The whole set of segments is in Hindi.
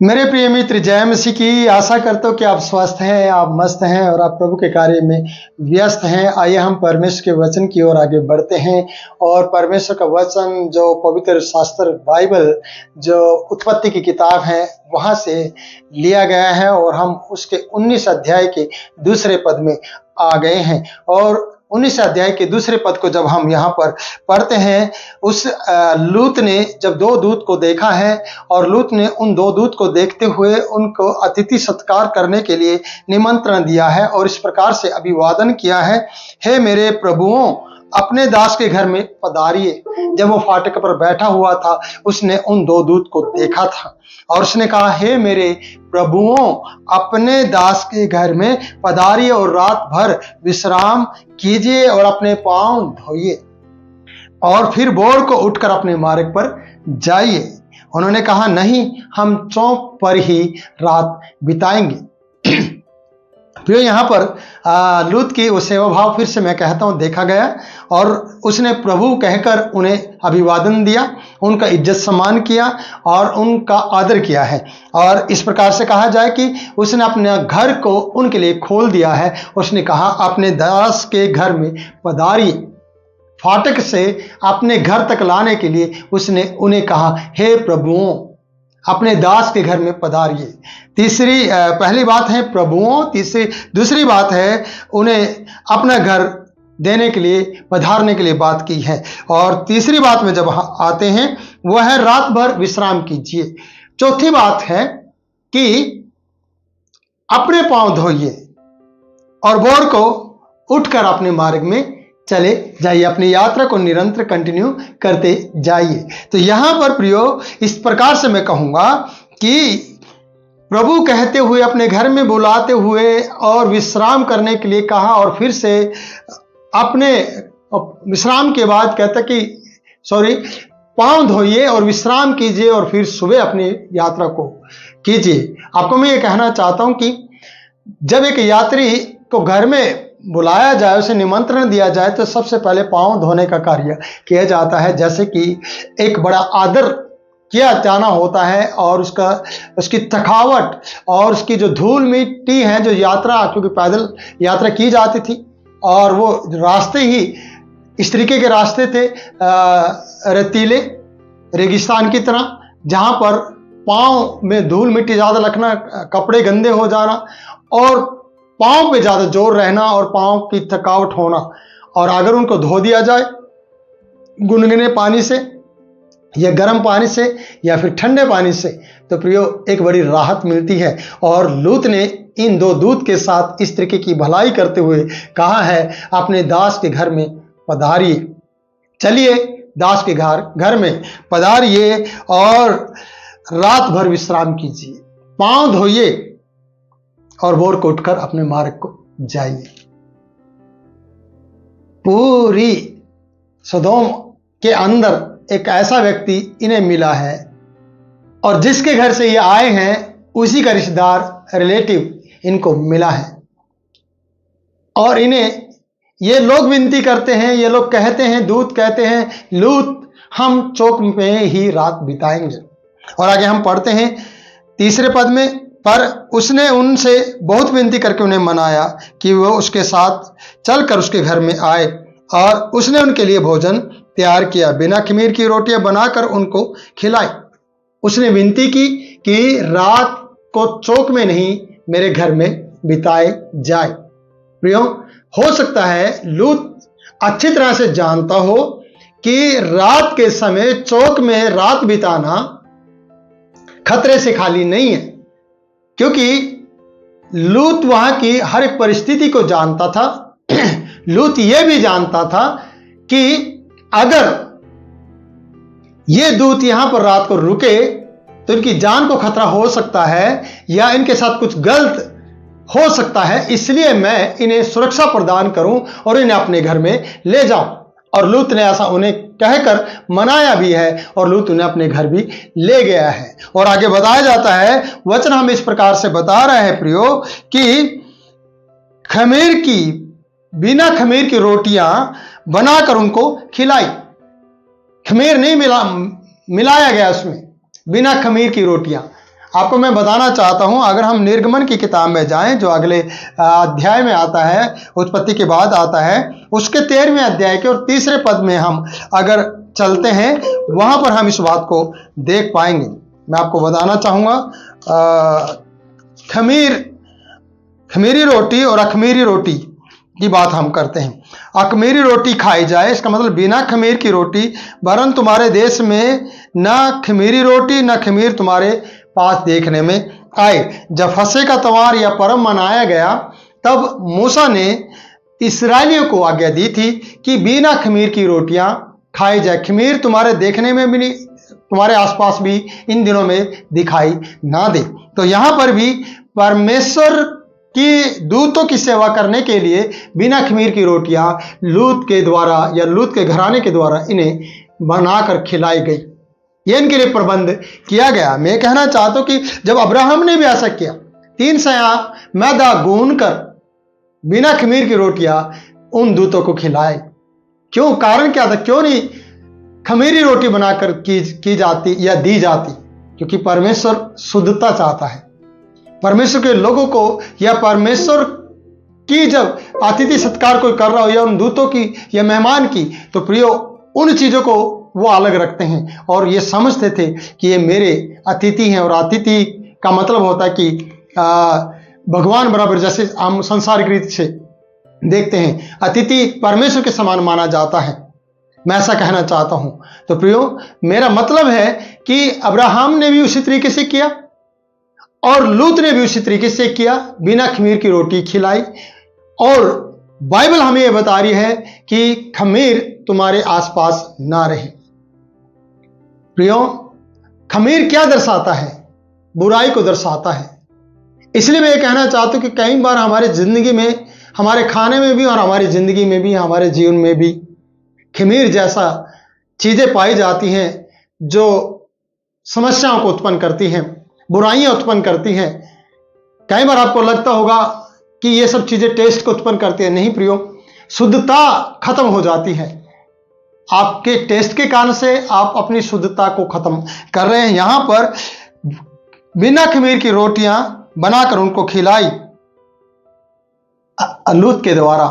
मेरे प्रिय मित्र, जय मसीह की। आशा करता हूँ कि आप स्वस्थ हैं, आप मस्त हैं और आप प्रभु के कार्य में व्यस्त हैं। आइए हम परमेश्वर के वचन की ओर आगे बढ़ते हैं। और परमेश्वर का वचन जो पवित्र शास्त्र बाइबल, जो उत्पत्ति की किताब है, वहाँ से लिया गया है और हम उसके 19 अध्याय के दूसरे पद में आ गए हैं। और 19 अध्याय के दूसरे पद को जब हम यहाँ पर पढ़ते हैं, उस लूत ने जब दो दूत को देखा है और लूत ने उन दो दूत को देखते हुए उनको अतिथि सत्कार करने के लिए निमंत्रण दिया है और इस प्रकार से अभिवादन किया है, हे मेरे प्रभुओं, अपने दास के घर में पधारिए। जब वो फाटक पर बैठा हुआ था, उसने उन दो दूत को देखा था और उसने कहा, हे मेरे प्रभुओं, अपने दास के घर में पधारिए और रात भर विश्राम कीजिए और अपने पांव धोइए और फिर भोर को उठकर अपने मार्ग पर जाइए। उन्होंने कहा, नहीं, हम चौक पर ही रात बिताएंगे। फिर यहाँ पर लूत की वो सेवा भाव फिर से मैं कहता हूँ देखा गया और उसने प्रभु कहकर उन्हें अभिवादन दिया, उनका इज्जत सम्मान किया और उनका आदर किया है। और इस प्रकार से कहा जाए कि उसने अपने घर को उनके लिए खोल दिया है। उसने कहा, अपने दास के घर में पधारिए। फाटक से अपने घर तक लाने के लिए उसने उन्हें कहा, हे प्रभुओं, अपने दास के घर में पधारिए। पहली बात है प्रभुओं, दूसरी बात है उन्हें अपना घर देने के लिए, पधारने के लिए बात की है। और तीसरी बात में जब आते हैं वह है रात भर विश्राम कीजिए। चौथी बात है कि अपने पांव धोइए और भोर को उठकर अपने मार्ग में चले जाइए, अपनी यात्रा को निरंतर कंटिन्यू करते जाइए। तो यहां पर प्रियो, इस प्रकार से मैं कहूंगा कि प्रभु कहते हुए, अपने घर में बुलाते हुए और विश्राम करने के लिए कहा और फिर से अपने विश्राम के बाद कहता कि पांव धोइए और विश्राम कीजिए और फिर सुबह अपनी यात्रा को कीजिए। आपको मैं ये कहना चाहता हूं कि जब एक यात्री को घर में बुलाया जाए, उसे निमंत्रण दिया जाए, तो सबसे पहले पांव धोने का कार्य किया जाता है, जैसे कि एक बड़ा आदर किया जाना होता है और उसकी थकावट और उसकी जो धूल मिट्टी है, जो यात्रा, क्योंकि पैदल यात्रा की जाती थी और वो रास्ते ही इस तरीके के रास्ते थे, रेतीले रेगिस्तान की तरह, जहां पर पांव में धूल मिट्टी ज्यादा लगना, कपड़े गंदे हो जाना और पांव पे ज्यादा जोर रहना और पांव की थकावट होना। और अगर उनको धो दिया जाए गुनगुने पानी से या गर्म पानी से या फिर ठंडे पानी से, तो प्रियो एक बड़ी राहत मिलती है। और लूत ने इन दो दूत के साथ इस तरीके की भलाई करते हुए कहा है, अपने दास के घर में पधारिए। चलिए दास के घर में पधारिए और रात भर विश्राम कीजिए, पांव धोइए और भोर को उठकर अपने मार्ग को जाइए। पूरी सदोम के अंदर एक ऐसा व्यक्ति इन्हें मिला है और जिसके घर से ये आए हैं उसी का रिश्तेदार, रिलेटिव इनको मिला है। और इन्हें ये लोग विनती करते हैं, ये लोग कहते हैं, दूत कहते हैं, लूत, हम चौक में ही रात बिताएंगे। और आगे हम पढ़ते हैं तीसरे पद में, पर उसने उनसे बहुत विनती करके उन्हें मनाया कि वो उसके साथ चलकर उसके घर में आए और उसने उनके लिए भोजन तैयार किया, बिना खमीर की रोटियां बनाकर उनको खिलाई। उसने विनती की कि रात को चौक में नहीं, मेरे घर में बिताए जाए। प्रियो, हो सकता है लूत अच्छी तरह से जानता हो कि रात के समय चौक में रात बिताना खतरे से खाली नहीं है, क्योंकि लूत वहां की हर एक परिस्थिति को जानता था। लूत यह भी जानता था कि अगर ये दूत यहां पर रात को रुके तो इनकी जान को खतरा हो सकता है या इनके साथ कुछ गलत हो सकता है, इसलिए मैं इन्हें सुरक्षा प्रदान करूं और इन्हें अपने घर में ले जाऊं। और लूत ने ऐसा उन्हें कहकर मनाया भी है और लूत उन्हें अपने घर भी ले गया है। और आगे बताया जाता है, वचन हम इस प्रकार से बता रहे हैं प्रियो, कि बिना खमीर की रोटियां बनाकर उनको खिलाई। खमीर नहीं मिलाया गया उसमें, बिना खमीर की रोटियां। आपको मैं बताना चाहता हूं, अगर हम निर्गमन की किताब में जाएं जो अगले अध्याय में आता है, उत्पत्ति के बाद आता है, उसके 13वें अध्याय के और 3रे पद में हम अगर चलते हैं, वहां पर हम इस बात को देख पाएंगे। मैं आपको बताना चाहूंगा, खमीरी रोटी और अखमीरी रोटी की बात हम करते हैं। अखमीरी रोटी खाई जाए, इसका मतलब बिना खमीर की रोटी, वरन तुम्हारे देश में न खमीरी रोटी न खमीर तुम्हारे पास देखने में आए। जब फसह का त्योहार या पर्व मनाया गया, तब मूसा ने इस्राएलियों को आज्ञा दी थी कि बिना खमीर की रोटियां खाई जाए। खमीर तुम्हारे देखने में भी नहीं, तुम्हारे आसपास भी इन दिनों में दिखाई ना दे। तो यहां पर भी परमेश्वर कि दूतों की सेवा करने के लिए बिना खमीर की रोटियां लूत के द्वारा या लूत के घराने के द्वारा इन्हें बनाकर खिलाई गई। यह इनके लिए प्रबंध किया गया। मैं कहना चाहता हूं कि जब अब्राहम ने भी ऐसा किया, 3 सया मैदा गूंद कर बिना खमीर की रोटियां उन दूतों को खिलाए। क्यों? कारण क्या था? क्यों नहीं खमीरी रोटी बनाकर की जाती या दी जाती? क्योंकि परमेश्वर शुद्धता चाहता है। परमेश्वर के लोगों को या परमेश्वर की जब अतिथि सत्कार कोई कर रहा हो या उन दूतों की या मेहमान की, तो प्रियो उन चीजों को वो अलग रखते हैं और ये समझते थे कि ये मेरे अतिथि हैं। और अतिथि का मतलब होता है कि भगवान बराबर, जैसे हम संसारिक रीति से देखते हैं, अतिथि परमेश्वर के समान माना जाता है। मैं ऐसा कहना चाहता हूं। तो प्रियो, मेरा मतलब है कि अब्राहम ने भी उसी तरीके से किया और लूत ने भी उसी तरीके से किया, बिना खमीर की रोटी खिलाई। और बाइबल हमें यह बता रही है कि खमीर तुम्हारे आसपास ना रहे। प्रियो, खमीर क्या दर्शाता है? बुराई को दर्शाता है। इसलिए मैं ये कहना चाहता हूं कि कई बार हमारे जिंदगी में, हमारे खाने में भी और हमारी जिंदगी में भी, हमारे जीवन में भी खमीर जैसा चीजें पाई जाती हैं जो समस्याओं को उत्पन्न करती हैं, बुराइयां उत्पन्न करती हैं। कई बार आपको लगता होगा कि ये सब चीजें टेस्ट को उत्पन्न करती है। नहीं प्रियो, शुद्धता खत्म हो जाती है। आपके टेस्ट के कारण से आप अपनी शुद्धता को खत्म कर रहे हैं। यहां पर बिना खमीर की रोटियां बनाकर उनको खिलाई लूत के द्वारा,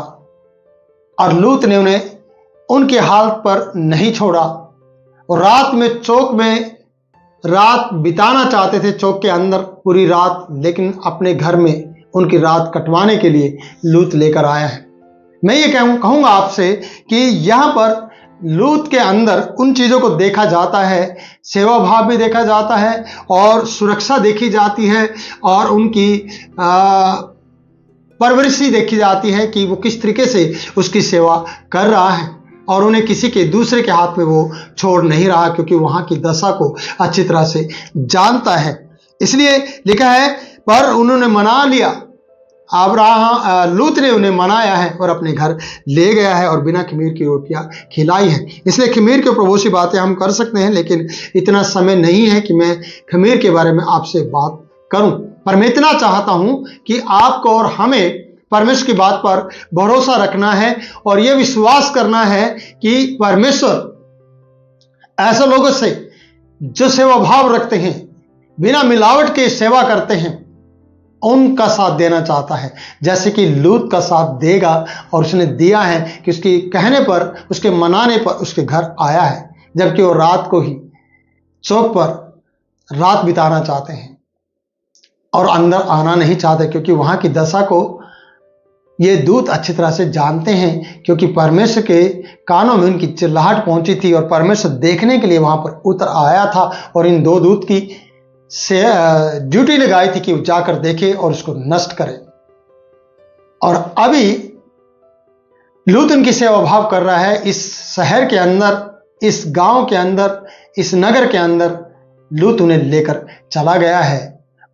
और लूत ने उन्हें उनके हालत पर नहीं छोड़ा। और रात में चौक में रात बिताना चाहते थे, चौक के अंदर पूरी रात, लेकिन अपने घर में उनकी रात कटवाने के लिए लूत लेकर आया है। मैं ये कहूंगा आपसे कि यहां पर लूत के अंदर उन चीजों को देखा जाता है, सेवा भाव भी देखा जाता है और सुरक्षा देखी जाती है और उनकी परवरिशी देखी जाती है कि वो किस तरीके से उसकी सेवा कर रहा है और उन्हें किसी के दूसरे के हाथ में वो छोड़ नहीं रहा, क्योंकि वहां की दशा को अच्छी तरह से जानता है। इसलिए लिखा है, पर उन्होंने मना लिया, लूत ने उन्हें मनाया है और अपने घर ले गया है और बिना खमीर की रोटियां खिलाई है। इसलिए खमीर के ऊपर बहुत सी बातें हम कर सकते हैं, लेकिन इतना समय नहीं है कि मैं खमीर के बारे में आपसे बात करूं। पर मैं इतना चाहता हूं कि आपको और हमें परमेश्वर की बात पर भरोसा रखना है और यह विश्वास करना है कि परमेश्वर ऐसे लोगों से जो सेवा भाव रखते हैं, बिना मिलावट के सेवा करते हैं, उनका साथ देना चाहता है, जैसे कि लूत का साथ देगा। और उसने दिया है कि उसके कहने पर, उसके मनाने पर उसके घर आया है, जबकि वो रात को ही चौक पर रात बिताना चाहते हैं और अंदर आना नहीं चाहते, क्योंकि वहां की दशा को ये दूत अच्छी तरह से जानते हैं, क्योंकि परमेश्वर के कानों में उनकी चिल्लाहट पहुंची थी और परमेश्वर देखने के लिए वहां पर उतर आया था और इन 2 दूत की से ड्यूटी लगाई थी कि वो जाकर देखे और उसको नष्ट करे। और अभी लूत उनकी सेवा भाव कर रहा है इस शहर के अंदर, इस गांव के अंदर, इस नगर के अंदर। लूत उन्हें लेकर चला गया है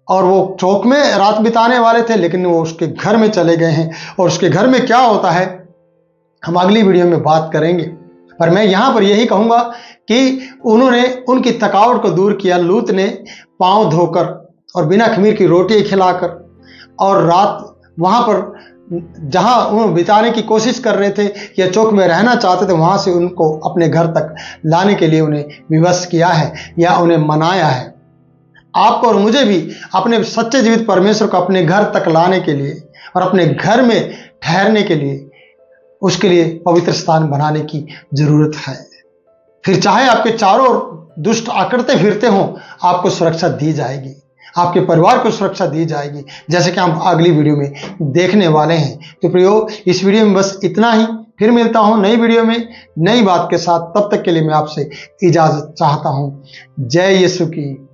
और वो चौक में रात बिताने वाले थे, लेकिन वो उसके घर में चले गए हैं। और उसके घर में क्या होता है हम अगली वीडियो में बात करेंगे। पर मैं यहां पर यही कहूंगा कि उन्होंने उनकी थकावट को दूर किया। लूत ने पांव धोकर और बिना खमीर की रोटी खिलाकर और रात वहां पर जहां वो बिताने की कोशिश कर रहे थे या चौक में रहना चाहते थे, वहां से उनको अपने घर तक लाने के लिए उन्हें विवश किया है या उन्हें मनाया है। आपको और मुझे भी अपने सच्चे जीवित परमेश्वर को अपने घर तक लाने के लिए और अपने घर में ठहरने के लिए, उसके लिए पवित्र स्थान बनाने की जरूरत है। फिर चाहे आपके चारों ओर दुष्ट आकड़ते फिरते हों, आपको सुरक्षा दी जाएगी, आपके परिवार को सुरक्षा दी जाएगी, जैसे कि हम अगली वीडियो में देखने वाले हैं। तो प्रियो, इस वीडियो में बस इतना ही। फिर मिलता हूं नई वीडियो में नई बात के साथ। तब तक के लिए मैं आपसे इजाजत चाहता हूं। जय यीशु की